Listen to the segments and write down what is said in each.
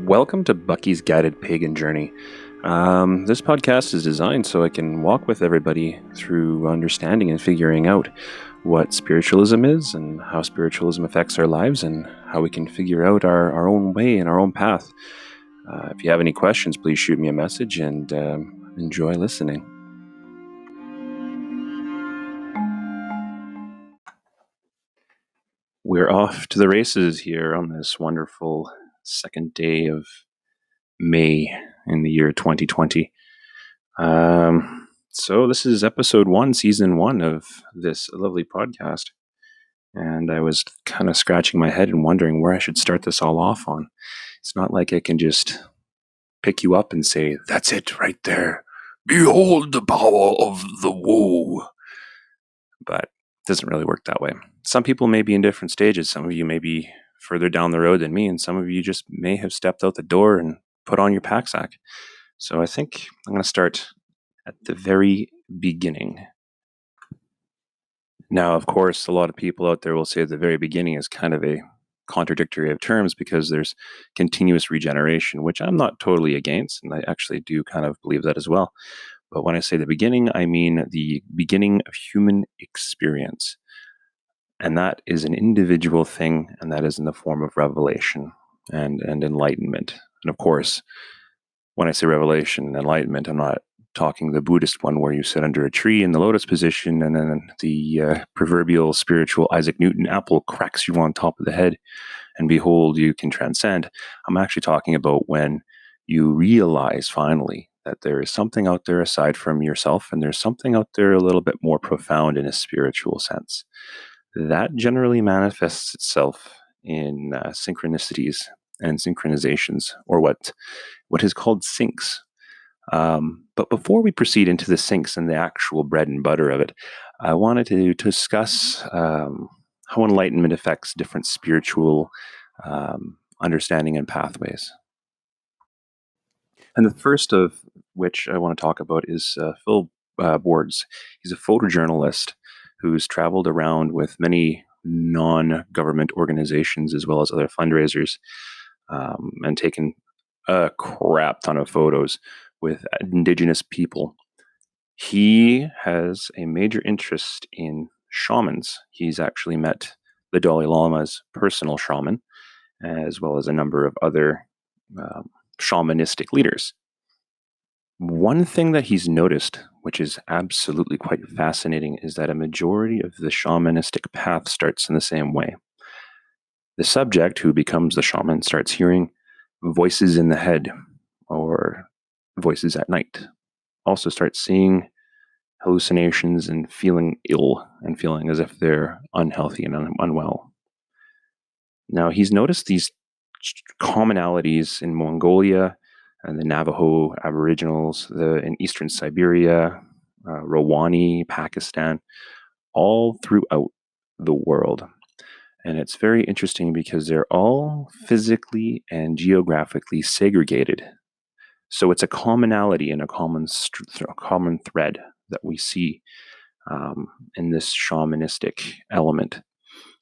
Welcome to Bucky's Guided Pagan Journey. This podcast is designed so I can walk with everybody through understanding and figuring out what spiritualism is and how spiritualism affects our lives and how we can figure out our own way and our own path. If you have any questions, please shoot me a message and enjoy listening. We're off to the races here on this wonderful second day of May in the year 2020. So this is episode 1, season 1 of this lovely podcast. And I was kind of scratching my head and wondering where I should start this all off on. It's not like I can just pick you up and say, "That's it right there. Behold the power of the woo." But it doesn't really work that way. Some people may be in different stages. Some of you may be further down the road than me, and some of you just may have stepped out the door and put on your pack sack. So I think I'm going to start at the very beginning. Now, of course, a lot of people out there will say the very beginning is kind of a contradictory of terms because there's continuous regeneration, which I'm not totally against, and I actually do kind of believe that as well. But when I say the beginning, I mean the beginning of human experience. And that is an individual thing, and that is in the form of revelation and enlightenment. And of course, when I say revelation and enlightenment, I'm not talking the Buddhist one where you sit under a tree in the lotus position and then the proverbial spiritual Isaac Newton apple cracks you on top of the head and behold, you can transcend. I'm actually talking about when you realize finally that there is something out there aside from yourself and there's something out there a little bit more profound in a spiritual sense. That generally manifests itself in synchronicities and synchronizations, or what is called syncs. But before we proceed into the syncs and the actual bread and butter of it, I wanted to discuss how enlightenment affects different spiritual understanding and pathways. And the first of which I want to talk about is Phil Boards. He's a photojournalist who's traveled around with many non-government organizations as well as other fundraisers and taken a crap ton of photos with indigenous people. He has a major interest in shamans. He's actually met the Dalai Lama's personal shaman, as well as a number of other shamanistic leaders. One thing that he's noticed, which is absolutely quite fascinating, is that a majority of the shamanistic path starts in the same way. The subject who becomes the shaman starts hearing voices in the head or voices at night. Also starts seeing hallucinations and feeling ill and feeling as if they're unhealthy and unwell. Now, he's noticed these commonalities in Mongolia and the Navajo Aboriginals, in Eastern Siberia, Rawani, Pakistan, all throughout the world. And it's very interesting because they're all physically and geographically segregated. So it's a commonality and a common thread that we see in this shamanistic element.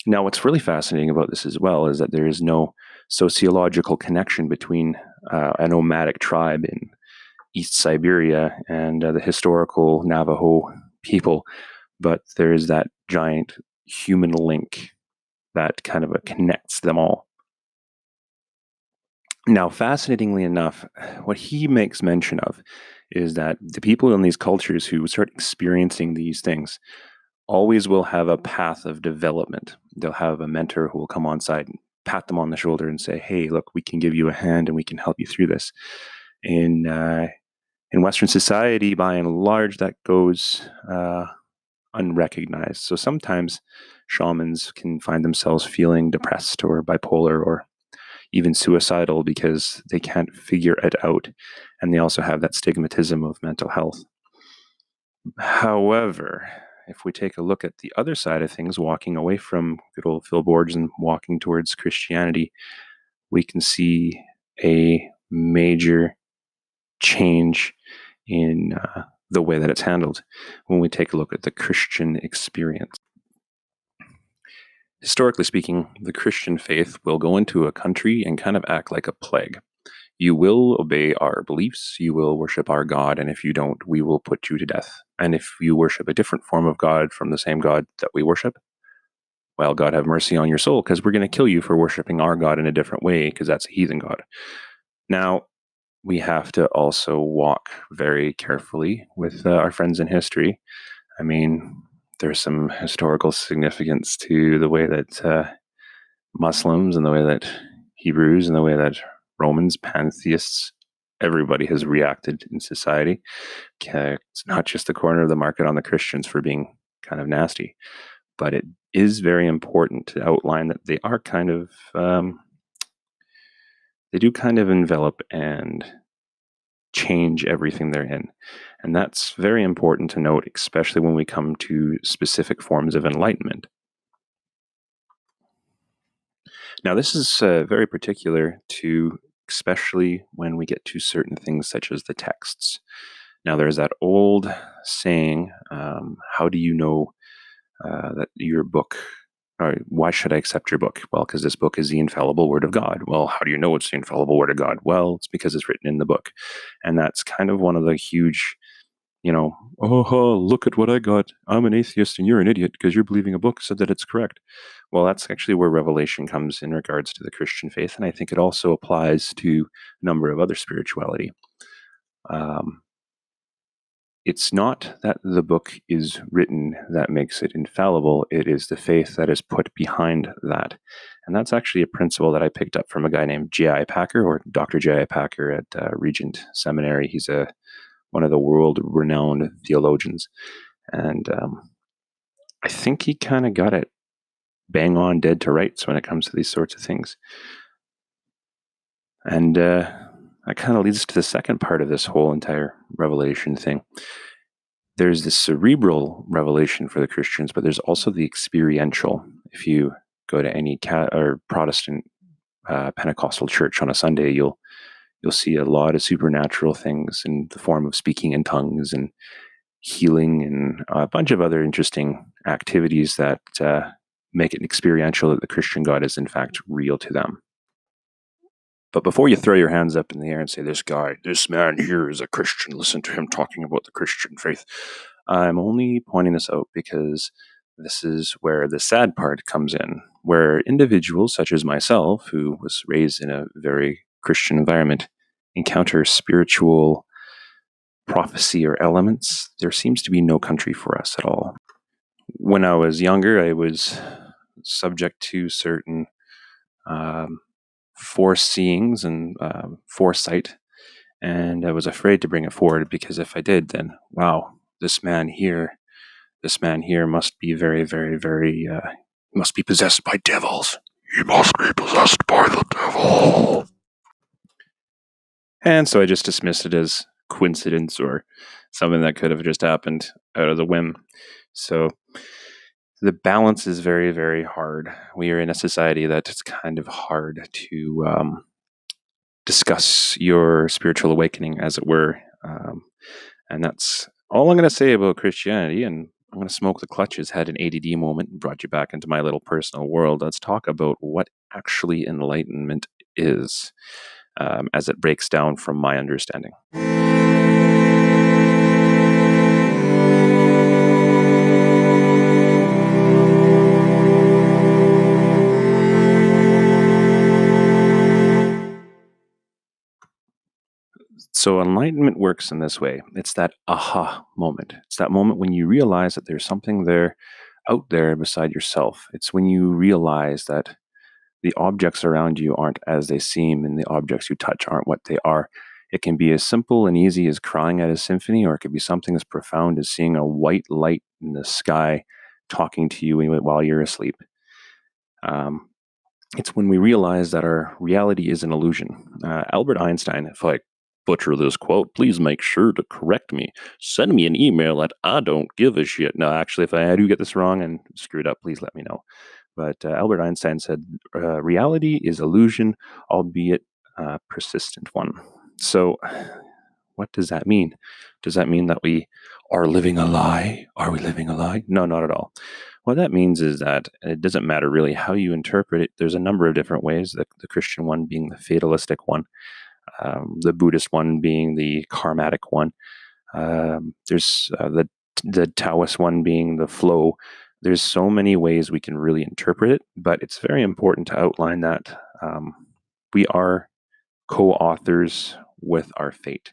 Now, what's really fascinating about this as well is that there is no sociological connection between a nomadic tribe in East Siberia and the historical Navajo people, but there is that giant human link that kind of connects them all. Now, fascinatingly enough, what he makes mention of is that the people in these cultures who start experiencing these things always will have a path of development. They'll have a mentor who will come on side and pat them on the shoulder and say, "Hey, look, we can give you a hand and we can help you through this." In Western society, by and large, that goes unrecognized. So sometimes shamans can find themselves feeling depressed or bipolar or even suicidal because they can't figure it out. And they also have that stigmatism of mental health. However, if we take a look at the other side of things, walking away from good old Phil Boards and walking towards Christianity, we can see a major change in the way that it's handled when we take a look at the Christian experience. Historically speaking, the Christian faith will go into a country and kind of act like a plague. You will obey our beliefs, you will worship our God, and if you don't, we will put you to death. And if you worship a different form of God from the same God that we worship, well, God have mercy on your soul, because we're going to kill you for worshiping our God in a different way, because that's a heathen God. Now, we have to also walk very carefully with our friends in history. I mean, there's some historical significance to the way that Muslims and the way that Hebrews and the way that Romans, pantheists, everybody has reacted in society. Okay, it's not just the corner of the market on the Christians for being kind of nasty, but it is very important to outline that they are kind of, they do kind of envelop and change everything they're in. And that's very important to note, especially when we come to specific forms of enlightenment. Now, this is very particular to, especially when we get to certain things such as the texts. Now, there's that old saying, how do you know that your book, or why should I accept your book? Well, because this book is the infallible word of God. Well, how do you know it's the infallible word of God? Well, it's because it's written in the book. And that's kind of one of the huge, look at what I got. I'm an atheist and you're an idiot because you're believing a book said that it's correct. Well, that's actually where revelation comes in regards to the Christian faith. And I think it also applies to a number of other spirituality. It's not that the book is written that makes it infallible. It is the faith that is put behind that. And that's actually a principle that I picked up from a guy named J.I. Packer, or Dr. J.I. Packer at Regent Seminary. He's one of the world-renowned theologians. And I think he kind of got it bang on dead to rights when it comes to these sorts of things. And that kind of leads to the second part of this whole entire revelation thing. There's the cerebral revelation for the Christians, but there's also the experiential. If you go to any or Protestant Pentecostal church on a Sunday, you'll see a lot of supernatural things in the form of speaking in tongues and healing and a bunch of other interesting activities that make it experiential, that the Christian God is in fact real to them. But before you throw your hands up in the air and say, this man here is a Christian, listen to him talking about the Christian faith, I'm only pointing this out because this is where the sad part comes in, where individuals such as myself, who was raised in a very Christian environment, encounter spiritual prophecy or elements. There seems to be no country for us at all. When I was younger, I was subject to certain foreseeings and foresight, and I was afraid to bring it forward, because if I did, then wow, this man here must be very, very, very, must be possessed by devils. He must be possessed by the devil. And so I just dismissed it as coincidence or something that could have just happened out of the whim. So the balance is very, very hard. We are in a society that it's kind of hard to discuss your spiritual awakening, as it were. And that's all I'm going to say about Christianity. And I'm going to smoke the clutches, had an ADD moment, and brought you back into my little personal world. Let's talk about what actually enlightenment is, as it breaks down from my understanding. So enlightenment works in this way. It's that aha moment. It's that moment when you realize that there's something there out there beside yourself. It's when you realize that the objects around you aren't as they seem, and the objects you touch aren't what they are. It can be as simple and easy as crying at a symphony, or it could be something as profound as seeing a white light in the sky talking to you while you're asleep. It's when we realize that our reality is an illusion. Albert Einstein, if I butcher this quote, please make sure to correct me. Send me an email at I don't give a shit. No, actually, if I do get this wrong and screw it up, please let me know. But Albert Einstein said, reality is illusion, albeit a persistent one. So what does that mean? Does that mean that we are living a lie? Are we living a lie? No, not at all. What that means is that it doesn't matter really how you interpret it. There's a number of different ways, the Christian one being the fatalistic one. The Buddhist one being the karmatic one. There's the Taoist one being the flow. There's so many ways we can really interpret it, but it's very important to outline that we are co-authors with our fate.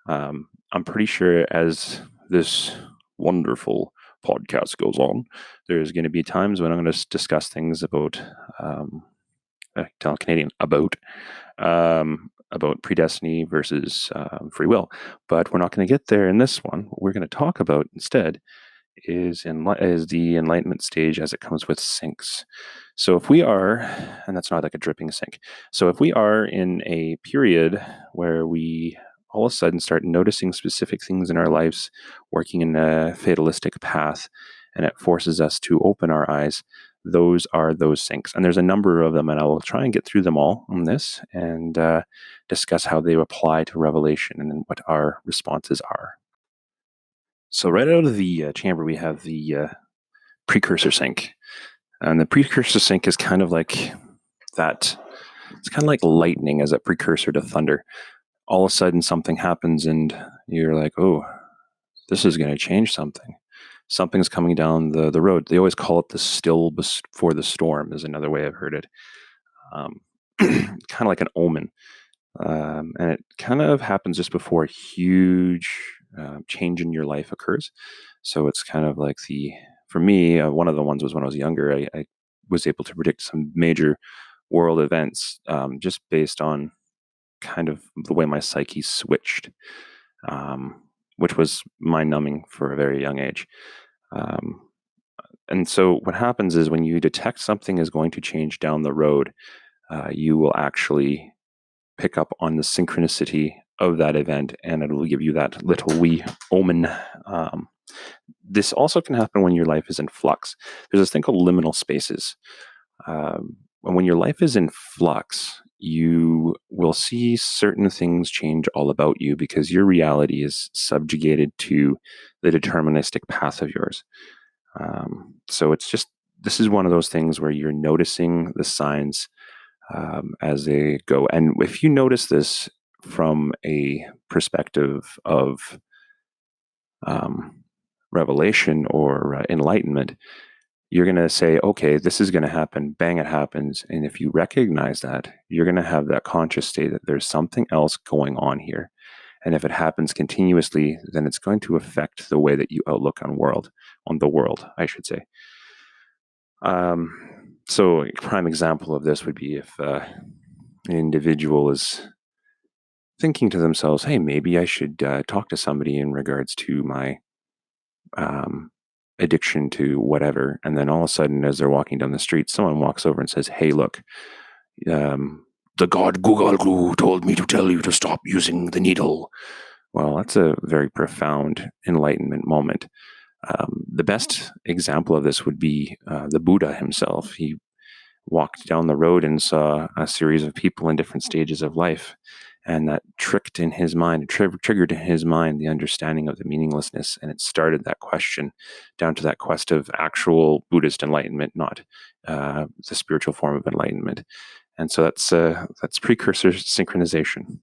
I'm pretty sure as this wonderful podcast goes on, there's going to be times when I'm going to discuss things about, tell Canadian, about predestiny versus free will. But we're not going to get there in this one. What we're going to talk about instead is the enlightenment stage as it comes with sinks. So if we are, and that's not like a dripping sink. So if we are in a period where we all of a sudden start noticing specific things in our lives working in a fatalistic path, and it forces us to open our eyes, those are those sinks. And there's a number of them, and I will try and get through them all on this and discuss how they apply to revelation and what our responses are. So right out of the chamber, we have the Precursor Sync. And the Precursor Sync is kind of like that. It's kind of like lightning as a precursor to thunder. All of a sudden something happens and you're like, oh, this is going to change something. Something's coming down the road. They always call it the still before the storm is another way I've heard it. Kind of like an omen. And it kind of happens just before a huge change in your life occurs. So it's kind of like for me, one of the ones was when I was younger, I was able to predict some major world events just based on kind of the way my psyche switched, which was mind-numbing for a very young age. And so what happens is when you detect something is going to change down the road, you will actually pick up on the synchronicity of that event, and it will give you that little wee omen. This also can happen when your life is in flux. There's this thing called liminal spaces. When your life is in flux, you will see certain things change all about you because your reality is subjugated to the deterministic path of yours. So this is one of those things where you're noticing the signs as they go. And if you notice this from a perspective of revelation or enlightenment, you're going to say, okay, this is going to happen, bang, it happens. And if you recognize that, you're going to have that conscious state that there's something else going on here. And if it happens continuously, then it's going to affect the way that you outlook on the world, I should say. So a prime example of this would be if an individual is thinking to themselves, hey, maybe I should talk to somebody in regards to my addiction to whatever. And then all of a sudden, as they're walking down the street, someone walks over and says, hey, look, the god Google Glue told me to tell you to stop using the needle. Well, that's a very profound enlightenment moment. The best example of this would be the Buddha himself. He walked down the road and saw a series of people in different stages of life. And that triggered in his mind the understanding of the meaninglessness. And it started that question down to that quest of actual Buddhist enlightenment, not the spiritual form of enlightenment. And so that's precursor synchronization.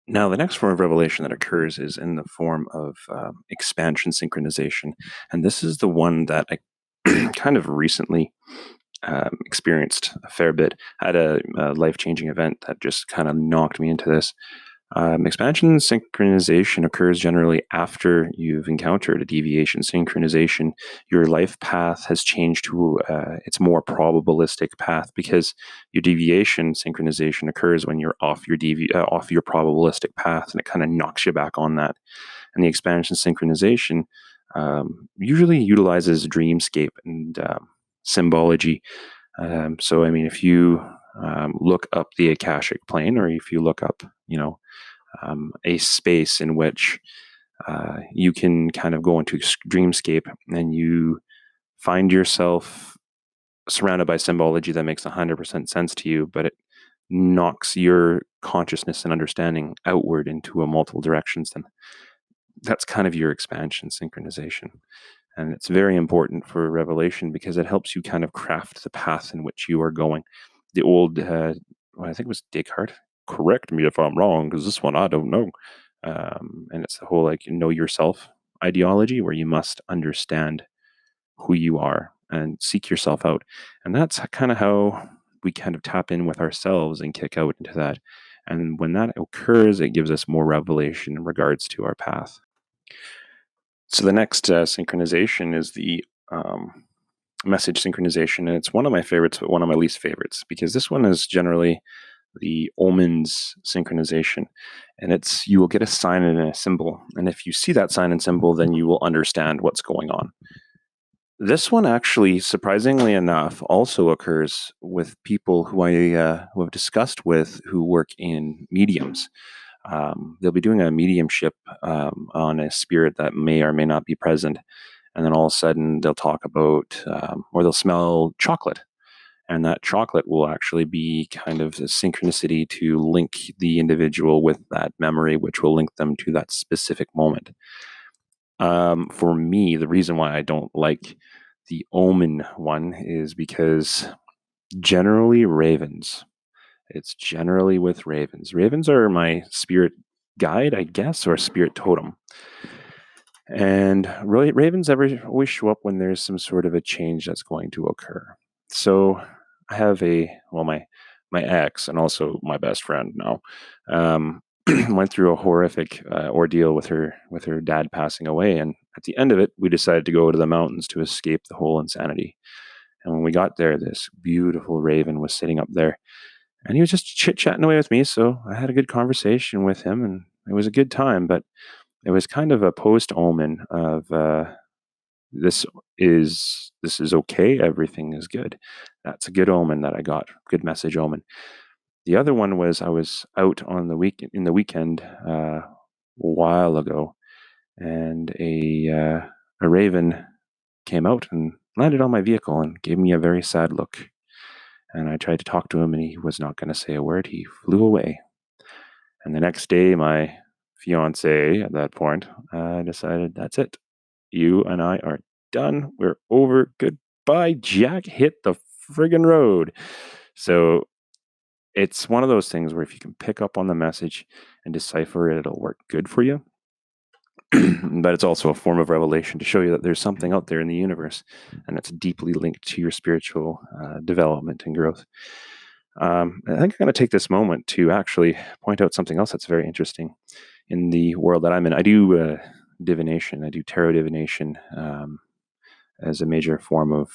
Now, the next form of revelation that occurs is in the form of expansion synchronization. And this is the one that I kind of recently experienced a fair bit. Had a life-changing event that just kind of knocked me into this. Expansion synchronization occurs generally after you've encountered a deviation synchronization. Your life path has changed to its more probabilistic path because your deviation synchronization occurs when you're off your probabilistic path, and it kind of knocks you back on that. And the expansion synchronization usually utilizes dreamscape and symbology. So, I mean, if you look up the Akashic plane, or if you look up, a space in which you can kind of go into dreamscape and you find yourself surrounded by symbology that makes 100% sense to you, but it knocks your consciousness and understanding outward into a multiple directions, then that's kind of your expansion synchronization. And it's very important for revelation because it helps you kind of craft the path in which you are going. The old well, I think it was Descartes. Correct me if I'm wrong, because this one I don't know. And it's the whole like know yourself ideology, where you must understand who you are and seek yourself out. And that's kind of how we kind of tap in with ourselves and kick out into that. And when that occurs, it gives us more revelation in regards to our path. So the next synchronization is the message synchronization. And it's one of my favorites, but one of my least favorites, because this one is generally the Omen's synchronization. And it's you will get a sign and a symbol. And if you see that sign and symbol, then you will understand what's going on. This one actually, surprisingly enough, also occurs with people who who have discussed with who work in mediums. They'll be doing a mediumship on a spirit that may or may not be present, and then all of a sudden they'll talk about or they'll smell chocolate, and that chocolate will actually be kind of a synchronicity to link the individual with that memory, which will link them to that specific moment. For me, the reason why I don't like the Omen one is because generally ravens. It's generally with ravens. Ravens are my spirit guide, I guess, or spirit totem. And ravens always show up when there's some sort of a change that's going to occur. So I have my ex and also my best friend now went through a horrific ordeal with her dad passing away, and at the end of it, we decided to go to the mountains to escape the whole insanity. And when we got there, this beautiful raven was sitting up there, and he was just chit chatting away with me. So I had a good conversation with him, and it was a good time. But it was kind of a post omen of this is okay, everything is good. That's a good omen that I got, good message omen. The other one was I was out on the weekend a while ago, and a raven came out and landed on my vehicle and gave me a very sad look. And I tried to talk to him, and he was not going to say a word. He flew away. And the next day, my fiance at that point decided that's it. You and I are done. We're over. Goodbye, Jack. Hit the friggin' road. So it's one of those things where if you can pick up on the message and decipher it, it'll work good for you. But it's also a form of revelation to show you that there's something out there in the universe, and it's deeply linked to your spiritual development and growth. I think I'm going to take this moment to actually point out something else that's very interesting in the world that I'm in. I do divination. I do tarot divination as a major form of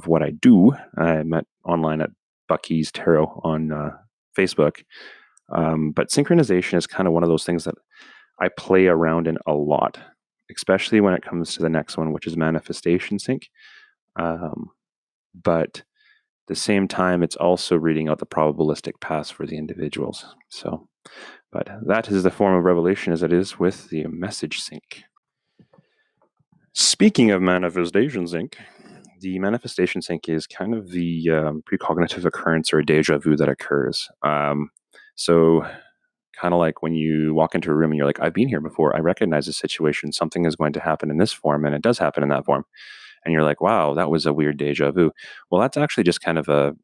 what I do. I met online at Bucky's Tarot on Facebook. But synchronization is kind of one of those things that I play around in a lot, especially when it comes to the next one, which is Manifestation Sync. But at the same time, it's also reading out the probabilistic paths for the individuals. So, but that is the form of revelation as it is with the message sync. Speaking of manifestation sync, the manifestation sync is kind of the precognitive occurrence or a deja vu that occurs. So kind of like when you walk into a room and you're like, I've been here before. I recognize this situation. Something is going to happen in this form, and it does happen in that form. And you're like, wow, that was a weird deja vu. Well, that's actually just kind of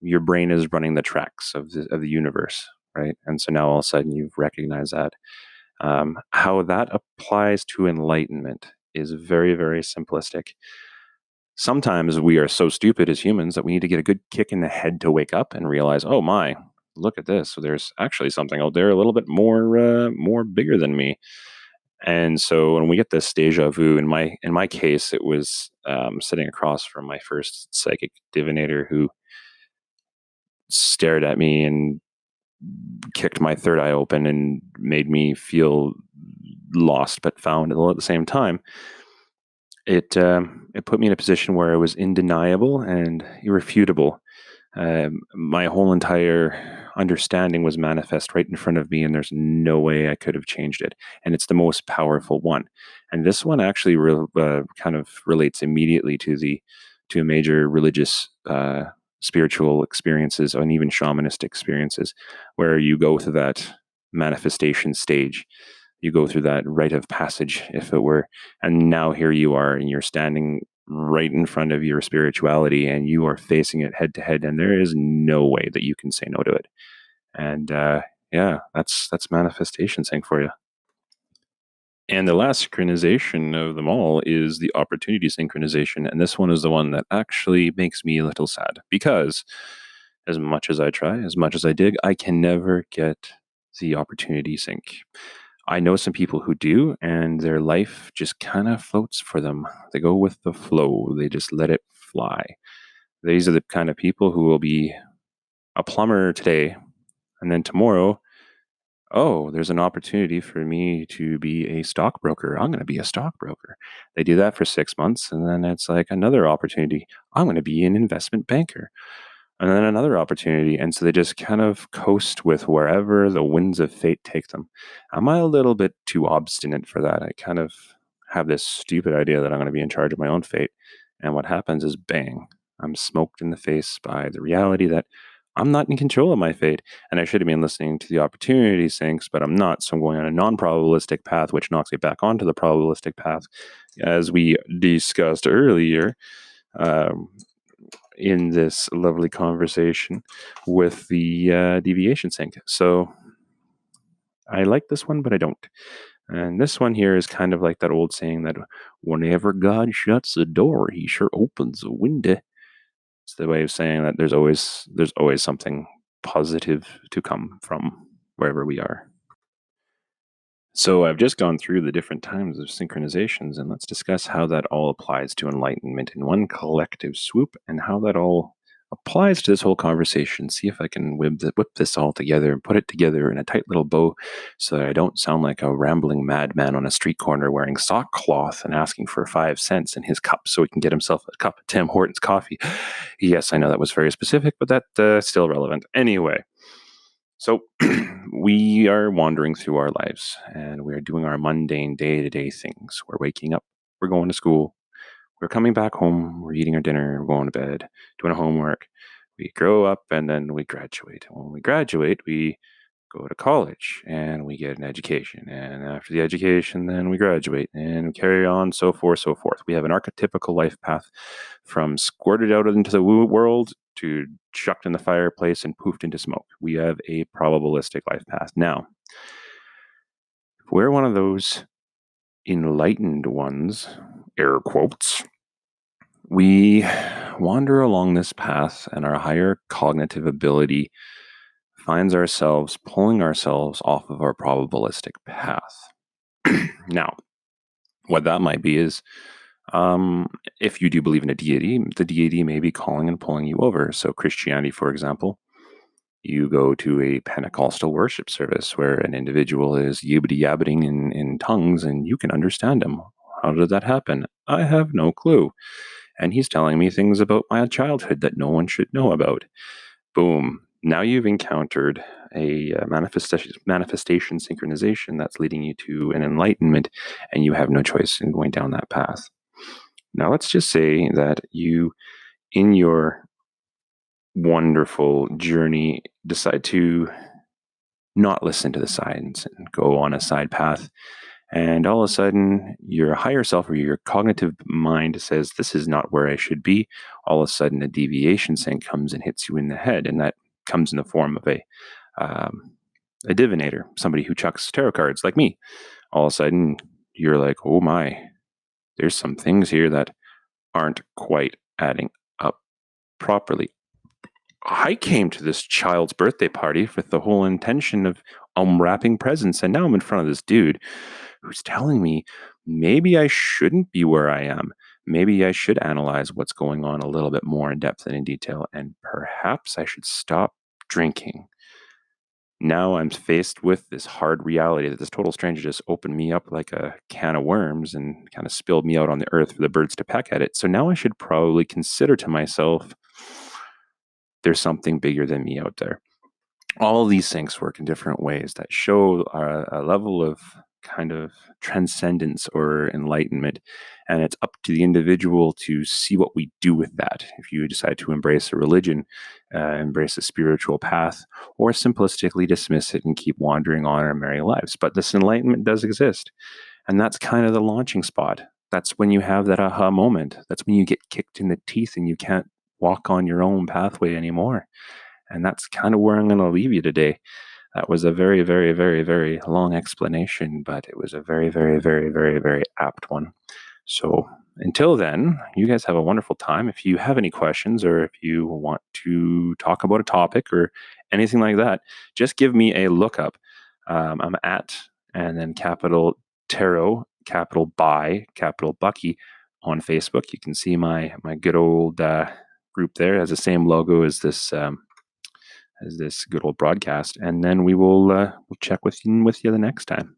your brain is running the tracks of the universe, right? And so now all of a sudden you've recognized that. How that applies to enlightenment is very, very simplistic. Sometimes we are so stupid as humans that we need to get a good kick in the head to wake up and realize, oh my, look at this. So there's actually something out there a little bit more bigger than me. And so when we get this deja vu, in my case, it was sitting across from my first psychic divinator who stared at me and kicked my third eye open and made me feel lost but found all at the same time. It put me in a position where I was undeniable and irrefutable. My whole entire understanding was manifest right in front of me, and there's no way I could have changed it. And it's the most powerful one. And this one actually kind of relates immediately to major religious, spiritual experiences, and even shamanistic experiences, where you go through that manifestation stage. You go through that rite of passage, if it were, and now here you are, and you're standing right in front of your spirituality, and you are facing it head to head, and there is no way that you can say no to it. And yeah, that's manifestation sync for you. And the last synchronization of them all is the opportunity synchronization. And this one is the one that actually makes me a little sad because as much as I try, as much as I dig, I can never get the opportunity sync. I know some people who do, and their life just kind of floats for them. They go with the flow, they just let it fly. These are the kind of people who will be a plumber today, and then tomorrow, oh, there's an opportunity for me to be a stockbroker. I'm going to be a stockbroker. They do that for 6 months, and then it's like another opportunity. I'm going to be an investment banker, and then another opportunity. And so they just kind of coast with wherever the winds of fate take them. Am I a little bit too obstinate for that? I kind of have this stupid idea that I'm going to be in charge of my own fate. And what happens is, bang, I'm smoked in the face by the reality that I'm not in control of my fate. And I should have been listening to the opportunity sinks, but I'm not. So I'm going on a non probabilistic path, which knocks me back onto the probabilistic path, as we discussed earlier. In this lovely conversation with the deviation sync. So I like this one, but I don't. And this one here is kind of like that old saying that whenever God shuts a door, he sure opens a window. It's the way of saying that there's always something positive to come from wherever we are. So I've just gone through the different times of synchronizations, and let's discuss how that all applies to enlightenment in one collective swoop, and how that all applies to this whole conversation. See if I can whip this all together and put it together in a tight little bow so that I don't sound like a rambling madman on a street corner wearing sackcloth and asking for 5 cents in his cup so he can get himself a cup of Tim Hortons coffee. Yes, I know that was very specific, but that's still relevant. Anyway. So we are wandering through our lives and we're doing our mundane day-to-day things. We're waking up, we're going to school, we're coming back home, we're eating our dinner, we're going to bed, doing our homework. We grow up and then we graduate. When we graduate, we go to college and we get an education. And after the education, then we graduate and we carry on, so forth, so forth. We have an archetypical life path from squirted out into the world to chucked in the fireplace and poofed into smoke. We have a probabilistic life path. Now, if we're one of those enlightened ones, air quotes, we wander along this path and our higher cognitive ability finds ourselves pulling ourselves off of our probabilistic path. Now, what that might be is if you do believe in a deity, the deity may be calling and pulling you over. So, Christianity, for example, you go to a Pentecostal worship service where an individual is yibbity yabbiting in tongues and you can understand him. How did that happen? I have no clue. And he's telling me things about my childhood that no one should know about. Boom. Now you've encountered a manifestation synchronization that's leading you to an enlightenment, and you have no choice in going down that path. Now, let's just say that you, in your wonderful journey, decide to not listen to the signs and go on a side path. And all of a sudden, your higher self or your cognitive mind says, this is not where I should be. All of a sudden, a deviation sync comes and hits you in the head. And that comes in the form of a divinator, somebody who chucks tarot cards like me. All of a sudden, you're like, oh my, there's some things here that aren't quite adding up properly. I came to this child's birthday party with the whole intention of unwrapping presents, and now I'm in front of this dude who's telling me maybe I shouldn't be where I am. Maybe I should analyze what's going on a little bit more in depth and in detail, and perhaps I should stop drinking. Now I'm faced with this hard reality that this total stranger just opened me up like a can of worms and kind of spilled me out on the earth for the birds to peck at it. So now I should probably consider to myself, there's something bigger than me out there. All of these things work in different ways that show a level of kind of transcendence or enlightenment. And it's up to the individual to see what we do with that. If you decide to embrace a religion, embrace a spiritual path, or simplistically dismiss it and keep wandering on our merry lives. But this enlightenment does exist. And that's kind of the launching spot. that's when you have that aha moment. That's when you get kicked in the teeth and you can't walk on your own pathway anymore. And that's kind of where I'm going to leave you today. That was a very, very, very, very long explanation, but it was a very, very, very, very, very apt one. So until then, you guys have a wonderful time. If you have any questions or if you want to talk about a topic or anything like that, just give me a lookup. I'm at, and then capital Tarot, capital By, capital Bucky on Facebook. You can see my good old group there. It has the same logo as this good old broadcast. And then we'll check with you the next time.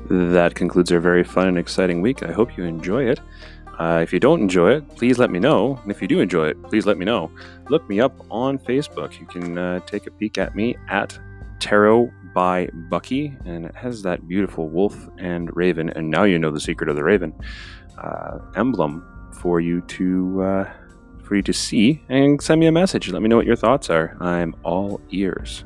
That concludes our very fun and exciting week. I hope you enjoy it. If you don't enjoy it, please let me know. And if you do enjoy it, please let me know. Look me up on Facebook. You can take a peek at me at Tarot by Bucky, and it has that beautiful wolf and raven, and now you know the secret of the raven emblem for you to see, and send me a message. Let me know what your thoughts are. I'm all ears.